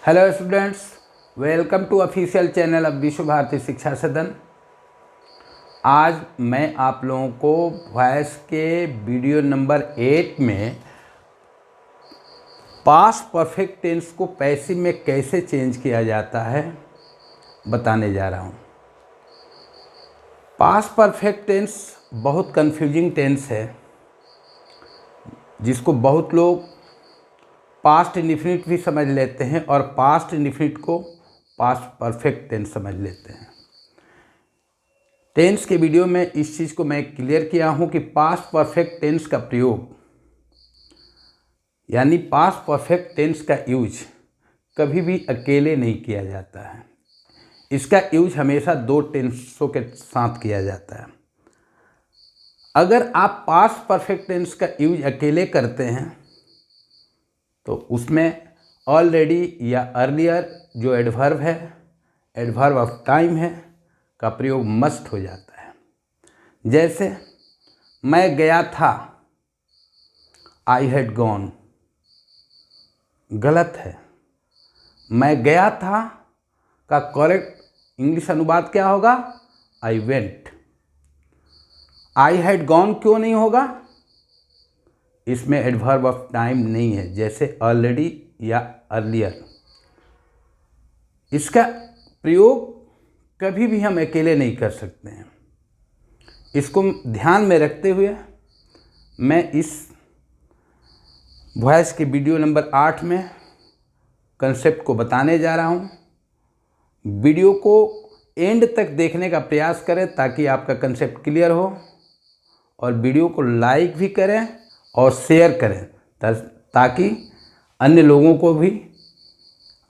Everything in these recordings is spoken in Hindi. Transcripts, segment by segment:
Hello students, welcome to official channel of Vishwa Bharati शिक्षा सदन। आज मैं आप लोगों को वॉइस के वीडियो नंबर 8 में पास्ट परफेक्ट टेंस को पैसिव में कैसे चेंज किया जाता है बताने जा रहा हूँ। पास्ट परफेक्ट टेंस बहुत कंफ्यूजिंग टेंस है, जिसको बहुत लोग पास्ट इंडिफिनिट भी समझ लेते हैं और पास्ट इंडिफिनिट को पास्ट परफेक्ट टेंस समझ लेते हैं। टेंस के वीडियो में इस चीज़ को मैं क्लियर किया हूँ कि पास्ट परफेक्ट टेंस का प्रयोग यानी पास्ट परफेक्ट टेंस का यूज कभी भी अकेले नहीं किया जाता है। इसका यूज हमेशा दो टेंसों के साथ किया जाता है। अगर आप पास्ट परफेक्ट टेंस का यूज अकेले करते हैं तो उसमें ऑलरेडी या अर्लियर जो एडवर्ब है, एडवर्ब ऑफ टाइम है, का प्रयोग मस्ट हो जाता है। जैसे मैं गया था, आई हैड गॉन, गलत है। मैं गया था का करेक्ट इंग्लिश अनुवाद क्या होगा? I went. I had gone क्यों नहीं होगा? इसमें एडवर्ब ऑफ टाइम नहीं है, जैसे ऑलरेडी या अर्लियर। इसका प्रयोग कभी भी हम अकेले नहीं कर सकते हैं। इसको ध्यान में रखते हुए मैं इस वॉइस के वीडियो नंबर 8 में कंसेप्ट को बताने जा रहा हूँ। वीडियो को एंड तक देखने का प्रयास करें ताकि आपका कंसेप्ट क्लियर हो, और वीडियो को लाइक भी करें और शेयर करें ताकि अन्य लोगों को भी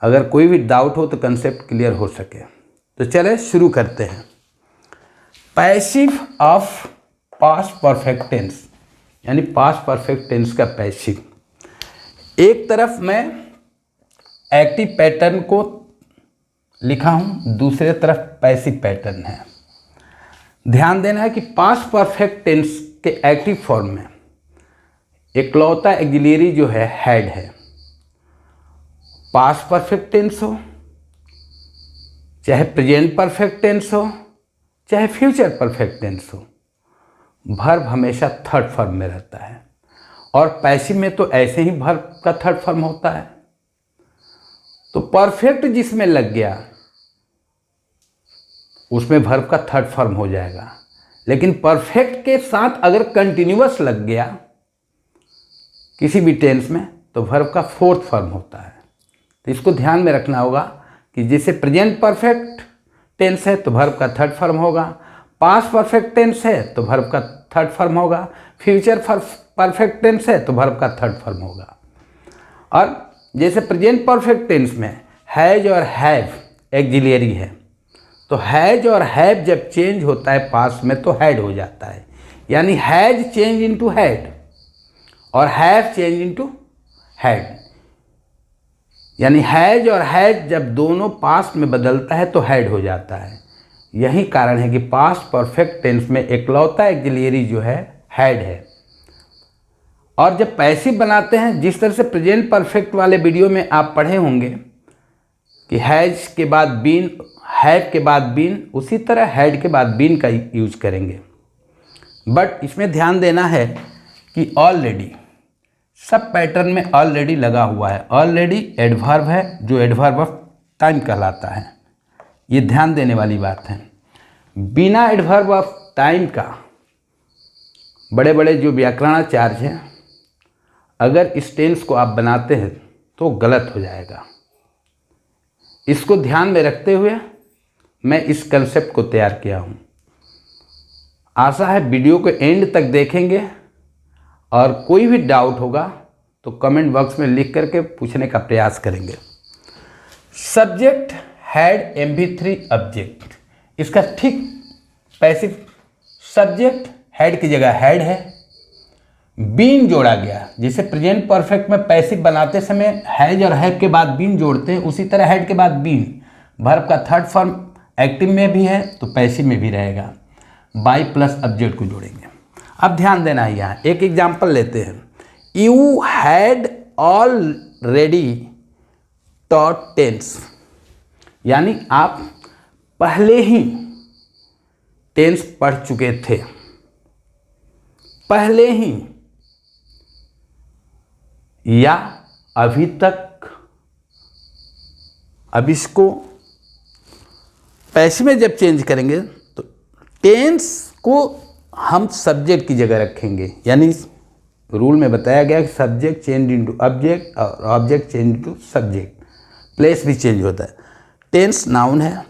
अगर कोई भी डाउट हो तो कंसेप्ट क्लियर हो सके। तो चले शुरू करते हैं। Passive of past perfect tense यानी पास्ट परफेक्ट टेंस का पैसिव। एक तरफ मैं एक्टिव पैटर्न को लिखा हूं, दूसरे तरफ पैसिव पैटर्न है। ध्यान देना है कि पास्ट परफेक्ट टेंस के एक्टिव फॉर्म में इकलौता ऑक्सिलरी जो है हैड है। पास्ट परफेक्ट टेंस हो, चाहे प्रेजेंट परफेक्ट टेंस हो, चाहे फ्यूचर परफेक्ट टेंस हो, वर्ब हमेशा थर्ड फॉर्म में रहता है। और पैसिव में तो ऐसे ही वर्ब का थर्ड फॉर्म होता है। तो परफेक्ट जिसमें लग गया उसमें वर्ब का थर्ड फॉर्म हो जाएगा, लेकिन परफेक्ट के साथ अगर कंटिन्यूअस लग गया किसी भी टेंस में तो वर्ब का फोर्थ फॉर्म होता है। तो इसको ध्यान में रखना होगा कि जैसे प्रेजेंट परफेक्ट टेंस है तो वर्ब का थर्ड फॉर्म होगा, पास्ट परफेक्ट टेंस है तो वर्ब का थर्ड फॉर्म होगा, फ्यूचर परफेक्ट टेंस है तो वर्ब का थर्ड फॉर्म होगा। और जैसे प्रेजेंट परफेक्ट टेंस में हैज और हैव ऑक्सिलरी है, तो हैज और हैव जब चेंज होता है पास्ट में तो हैड हो जाता है, यानी हैज चेंज इनटू हैड और हैव चेंज इनटू हैड। यानी हैज और हैज जब दोनों पास्ट में बदलता है तो हैड हो जाता है। यही कारण है कि पास्ट परफेक्ट टेंस में इकलौता ऑक्सिलरी जो है हैड है। और जब पैसिव बनाते हैं, जिस तरह से प्रेजेंट परफेक्ट वाले वीडियो में आप पढ़े होंगे कि हैज के बाद बीन, हैव के बाद बीन, उसी तरह हैड के बाद बीन का यूज करेंगे। बट इसमें ध्यान देना है कि ऑलरेडी सब पैटर्न में ऑलरेडी लगा हुआ है। ऑलरेडी एडवर्ब है जो एडवर्ब ऑफ टाइम कहलाता है। ये ध्यान देने वाली बात है। बिना एडवर्ब ऑफ टाइम का बड़े बड़े जो व्याकरणाचार्य हैं, अगर इस टेंस को आप बनाते हैं तो गलत हो जाएगा। इसको ध्यान में रखते हुए मैं इस कंसेप्ट को तैयार किया हूँ। आशा है वीडियो को एंड तक देखेंगे और कोई भी डाउट होगा तो कमेंट बॉक्स में लिख करके पूछने का प्रयास करेंगे। सब्जेक्ट हैड MV3 ऑब्जेक्ट, इसका ठीक पैसिव सब्जेक्ट हैड की जगह हैड है। बीन जोड़ा गया, जैसे प्रेजेंट परफेक्ट में पैसिव बनाते समय हैज और हैव के बाद बीन जोड़ते हैं, उसी तरह हैड के बाद बीन वर्ब का थर्ड फॉर्म एक्टिव में भी है तो पैसिव में भी रहेगा। बाई प्लस ऑब्जेक्ट को जोड़ेंगे। अब ध्यान देना है, यहाँ एक एग्जाम्पल लेते हैं। You had already taught tense, यानी आप पहले ही टेंस पढ़ चुके थे, पहले ही, या अभी तक। अब इसको पैसिव में जब चेंज करेंगे तो टेंस को हम सब्जेक्ट की जगह रखेंगे, यानी रूल में बताया गया कि सब्जेक्ट चेंज इनटू ऑब्जेक्ट और object change into subject, place भी चेंज होता है। टेंस नाउन है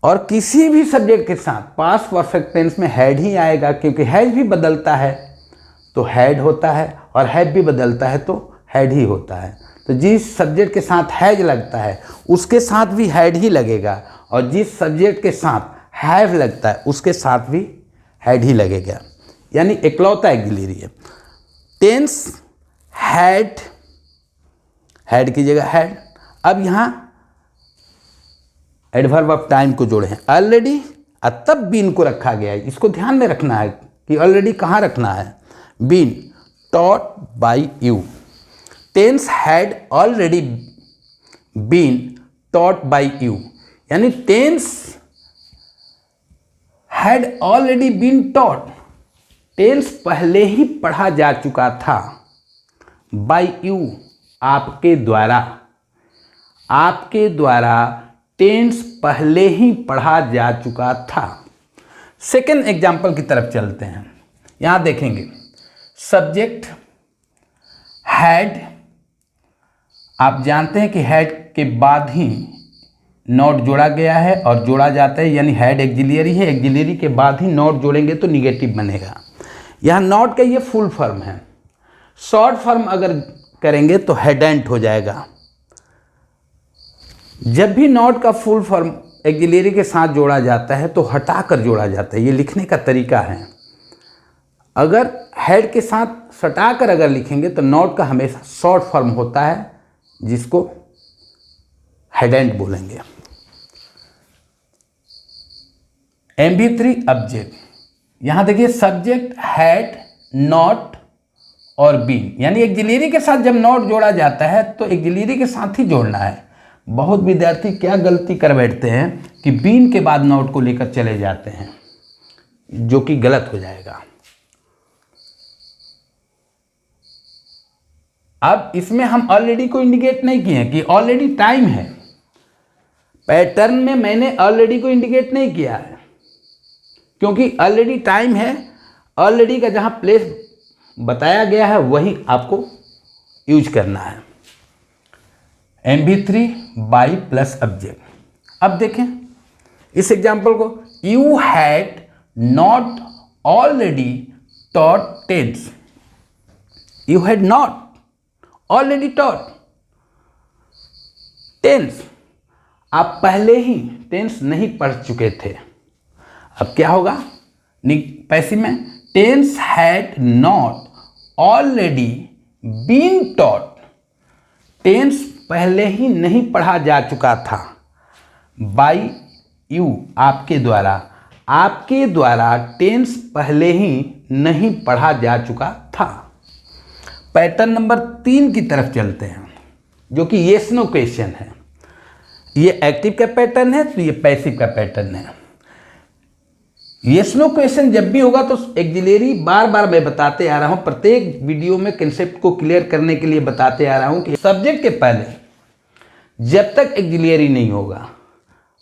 और किसी भी सब्जेक्ट के साथ पास्ट परफेक्ट टेंस में हैड ही आएगा, क्योंकि हैज भी बदलता है तो हैड होता है और हैव भी बदलता है तो हैड ही होता है। तो जिस सब्जेक्ट के साथ हैज लगता है उसके साथ भी हैड ही लगेगा, और जिस सब्जेक्ट के साथ हैव लगता है उसके साथ भी हैड ही लगेगा, यानी इकलौता ऑक्सिलरी है। टेंस हैड, हैड की जगह हैड। अब यहाँ एडवर्ब ऑफ टाइम को जोड़े हैं ऑलरेडी, और तब बीन को रखा गया है। इसको ध्यान में रखना है कि ऑलरेडी कहाँ रखना है, been taught by you. Tense had already been taught by you, यानी tense had already been taught, tense पहले ही पढ़ा जा चुका था, बाय यू, आपके द्वारा, आपके द्वारा टेंस पहले ही पढ़ा जा चुका था। सेकेंड एग्जाम्पल की तरफ चलते हैं। यहां देखेंगे सब्जेक्ट हैड, आप जानते हैं कि हैड के बाद ही नॉट जोड़ा गया है और जोड़ा जाता है, यानी हैड एक्सिलरी है, एक्सिलरी के बाद ही नॉट जोड़ेंगे तो निगेटिव बनेगा। यहाँ नॉट का ये फुल फॉर्म है, शॉर्ट फॉर्म अगर करेंगे तो हैडेंट हो जाएगा। जब भी नॉट का फुल फॉर्म एक्सिलरी के साथ जोड़ा जाता है तो हटाकर जोड़ा जाता है, ये लिखने का तरीका है। अगर हैड के साथ सटाकर अगर लिखेंगे तो नॉट का हमेशा शॉर्ट फॉर्म होता है, जिसको हैडेंट बोलेंगे। MB3 ऑब्जेक्ट, यहां देखिए सब्जेक्ट हैड, नॉट और बीन, यानी एक्सिलरी के साथ जब नॉट जोड़ा जाता है तो एक्सिलरी के साथ ही जोड़ना है। बहुत विद्यार्थी क्या गलती कर बैठते हैं कि बीन के बाद नॉट को लेकर चले जाते हैं, जो कि गलत हो जाएगा। अब इसमें हम ऑलरेडी को इंडिकेट नहीं किए कि ऑलरेडी टाइम है, पैटर्न में मैंने ऑलरेडी को इंडिकेट नहीं किया है, क्योंकि ऑलरेडी टाइम है। ऑलरेडी का जहां प्लेस बताया गया है वही आपको यूज करना है। MB3 by plus object. अब देखें इस एग्जाम्पल को, you had not already taught tense, you had not already taught tense, आप पहले ही टेंस नहीं पढ़ चुके थे। अब क्या होगा पैसिव में, tense had not already been taught, tense पहले ही नहीं पढ़ा जा चुका था, बाय यू, आपके द्वारा, आपके द्वारा टेंस पहले ही नहीं पढ़ा जा चुका था। पैटर्न नंबर 3 की तरफ चलते हैं, जो कि येस नो क्वेश्चन है। ये एक्टिव का पैटर्न है तो ये पैसिव का पैटर्न है। येस नो क्वेश्चन जब भी होगा तो एक्सिलरी, बार बार मैं बताते आ रहा हूं, प्रत्येक वीडियो में कंसेप्ट को क्लियर करने के लिए बताते आ रहा हूं कि सब्जेक्ट के पहले जब तक एक्सिलरी नहीं होगा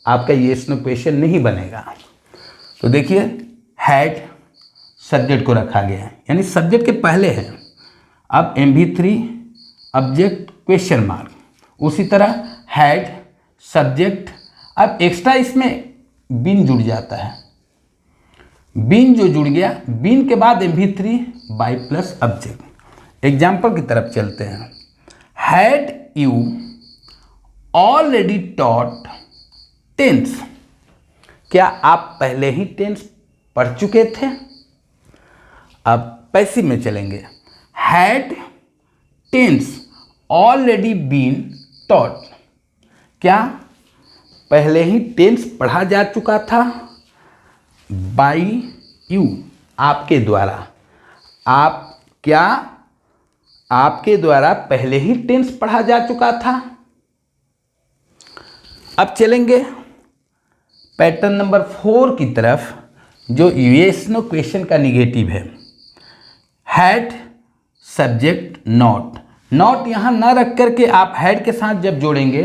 आपका येस नो क्वेश्चन नहीं बनेगा। तो देखिए हैड सब्जेक्ट को रखा गया है, यानी सब्जेक्ट के पहले है। अब MB3 ऑब्जेक्ट क्वेश्चन मार्क, उसी तरह हैड सब्जेक्ट। अब एक्स्ट्रा इसमें बीन जुड़ जाता है, बीन जो जुड़ गया, बीन के बाद MB3 by plus object. Example की तरफ चलते हैं। Had you already taught tense, क्या आप पहले ही टेंस पढ़ चुके थे। अब पैसिव में चलेंगे। Had tense already been taught, क्या पहले ही टेंस पढ़ा जा चुका था, बाय यू, आपके द्वारा। आप क्या आपके द्वारा पहले ही टेंस पढ़ा जा चुका था। अब चलेंगे पैटर्न नंबर 4 की तरफ, जो yes no क्वेश्चन का निगेटिव है। हैड सब्जेक्ट नॉट, नॉट यहाँ ना रख करके आप हैड के साथ जब जोड़ेंगे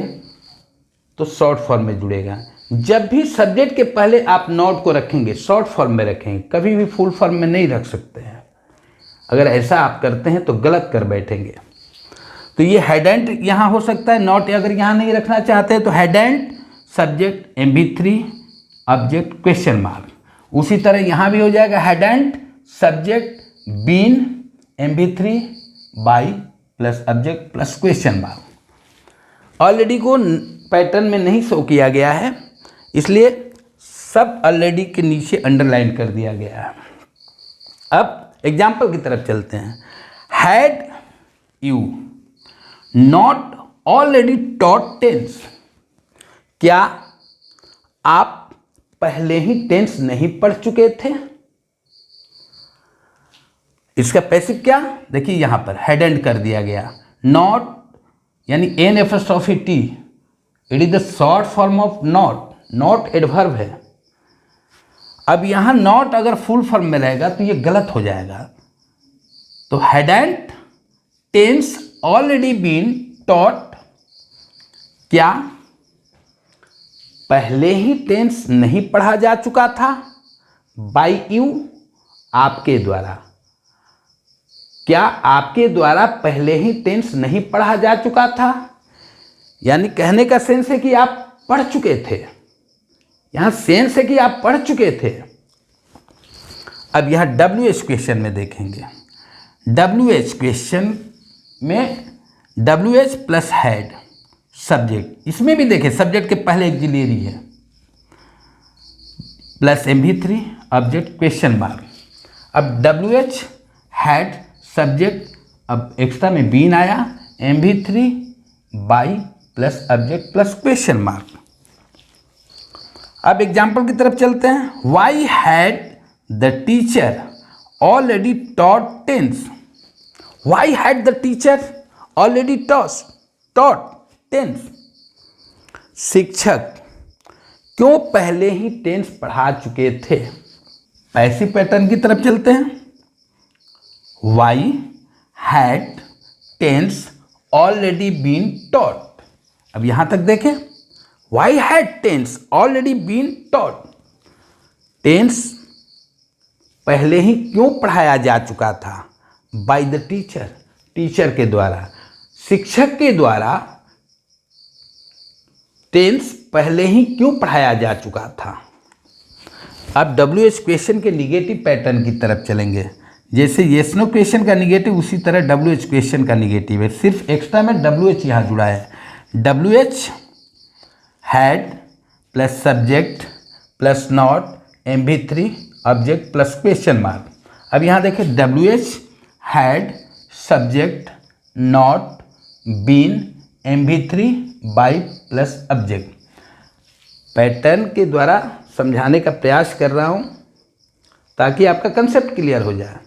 तो शॉर्ट फॉर्म में जुड़ेगा। जब भी सब्जेक्ट के पहले आप नॉट को रखेंगे शॉर्ट फॉर्म में रखेंगे, कभी भी फुल फॉर्म में नहीं रख सकते हैं। अगर ऐसा आप करते हैं तो गलत कर बैठेंगे। तो ये हेडेंट यहाँ हो सकता है, नॉट अगर यहाँ नहीं रखना चाहते हैं तो hadn't subject MB3 object question mark. उसी तरह यहाँ भी हो जाएगा hadn't subject been MB3 by plus object plus question mark. Already को पैटर्न में नहीं शो किया गया है, इसलिए सब ऑलरेडी के नीचे अंडरलाइन कर दिया गया है। अब एग्जाम्पल की तरफ चलते हैं। Had you not already taught tense, क्या आप पहले ही टेंस नहीं पढ़ चुके थे? इसका पैसिव क्या, देखिए यहां पर हेड एंड कर दिया गया। नॉट यानी NFST, it is the short form of not, not adverb है। अब यहां नॉट अगर फुल फॉर्म में रहेगा तो ये गलत हो जाएगा। तो hadn't tense already been taught, क्या पहले ही टेंस नहीं पढ़ा जा चुका था? बाय यू, आपके द्वारा, क्या आपके द्वारा पहले ही टेंस नहीं पढ़ा जा चुका था? यानी कहने का सेंस है कि आप पढ़ चुके थे। यहां सेंस है कि आप पढ़ चुके थे। अब यहां WH क्वेश्चन में देखेंगे। WH क्वेश्चन में WH प्लस हैड सब्जेक्ट, इसमें भी देखें सब्जेक्ट के पहले एक्सिलरी है plus MB3 object question mark. अब WH हैड सब्जेक्ट, अब एक्स्ट्रा में बीन आया, MB3 by plus object plus question mark. अब एग्जाम्पल की तरफ चलते हैं। Why had the teacher already taught tense, why had the teacher already taught tense, शिक्षक क्यों पहले ही टेंस पढ़ा चुके थे? पैसिव पैटर्न की तरफ चलते हैं। Why had tense already been taught, अब यहां तक देखें, why had tense already been taught, tense पहले ही क्यों पढ़ाया जा चुका था? बाय द टीचर, टीचर के द्वारा, शिक्षक के द्वारा टेंस पहले ही क्यों पढ़ाया जा चुका था? अब WH क्वेश्चन के निगेटिव पैटर्न की तरफ चलेंगे। जैसे येस नो क्वेश्चन का निगेटिव, उसी तरह WH क्वेश्चन का निगेटिव है, सिर्फ एक्स्ट्रा में WH यहाँ जुड़ा है। WH had plus subject plus not MB3 object plus question mark. अब यहाँ देखें WH had subject not been MB3 by plus object. Pattern के द्वारा समझाने का प्रयास कर रहा हूँ ताकि आपका कंसेप्ट क्लियर हो जाए।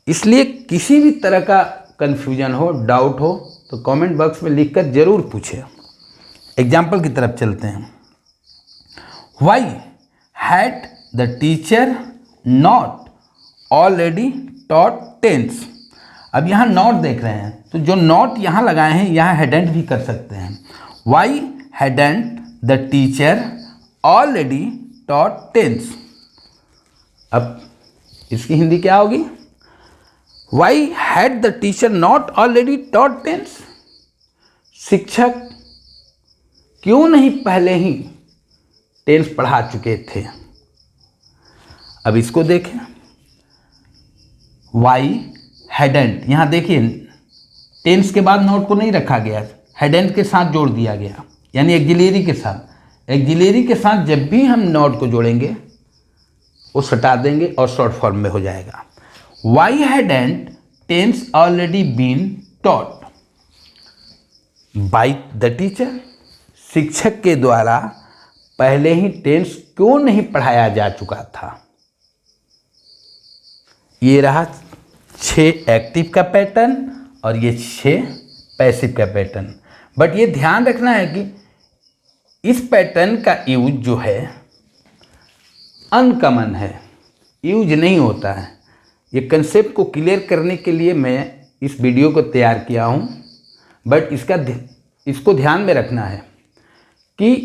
इसलिए किसी भी तरह का कन्फ्यूजन हो, डाउट हो तो कमेंट बॉक्स में लिखकर जरूर पूछें। एग्जाम्पल की तरफ चलते हैं। Why had the teacher not already taught tense, अब यहाँ नॉट देख रहे हैं तो जो नॉट यहाँ लगाए हैं यहाँ हेडेंट भी कर सकते हैं। Why hadn't the teacher already taught tense, अब इसकी हिंदी क्या होगी? Why had the teacher not already taught tense, शिक्षक क्यों नहीं पहले ही टेंस पढ़ा चुके थे? अब इसको देखें, वाई हैडेंट, यहाँ देखिए टेंस के बाद नॉट को नहीं रखा गया, हेडेंट के साथ जोड़ दिया गया, यानी एक्सिलरी के साथ। एक्सिलरी के साथ जब भी हम नॉट को जोड़ेंगे वो हटा देंगे और शॉर्ट फॉर्म में हो जाएगा। Why hadn't tense already been taught by the teacher, शिक्षक के द्वारा पहले ही टेंस क्यों नहीं पढ़ाया जा चुका था? ये रहा 6 एक्टिव का पैटर्न और ये 6 पैसिव का पैटर्न। बट ये ध्यान रखना है कि इस पैटर्न का यूज जो है अनकॉमन है, यूज नहीं होता है। ये कंसेप्ट को क्लियर करने के लिए मैं इस वीडियो को तैयार किया हूँ, बट इसको ध्यान में रखना है कि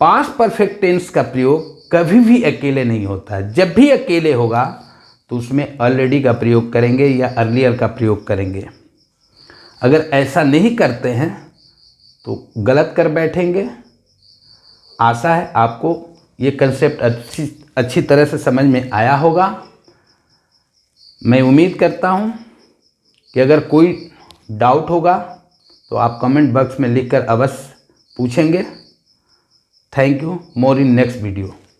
पास्ट परफेक्ट टेंस का प्रयोग कभी भी अकेले नहीं होता है। जब भी अकेले होगा तो उसमें ऑलरेडी का प्रयोग करेंगे या अर्लियर का प्रयोग करेंगे। अगर ऐसा नहीं करते हैं तो गलत कर बैठेंगे। आशा है आपको ये कंसेप्ट अच्छी तरह से समझ में आया होगा। मैं उम्मीद करता हूँ कि अगर कोई डाउट होगा तो आप कमेंट बॉक्स में लिखकर अवश्य पूछेंगे। Thank you. More in next video.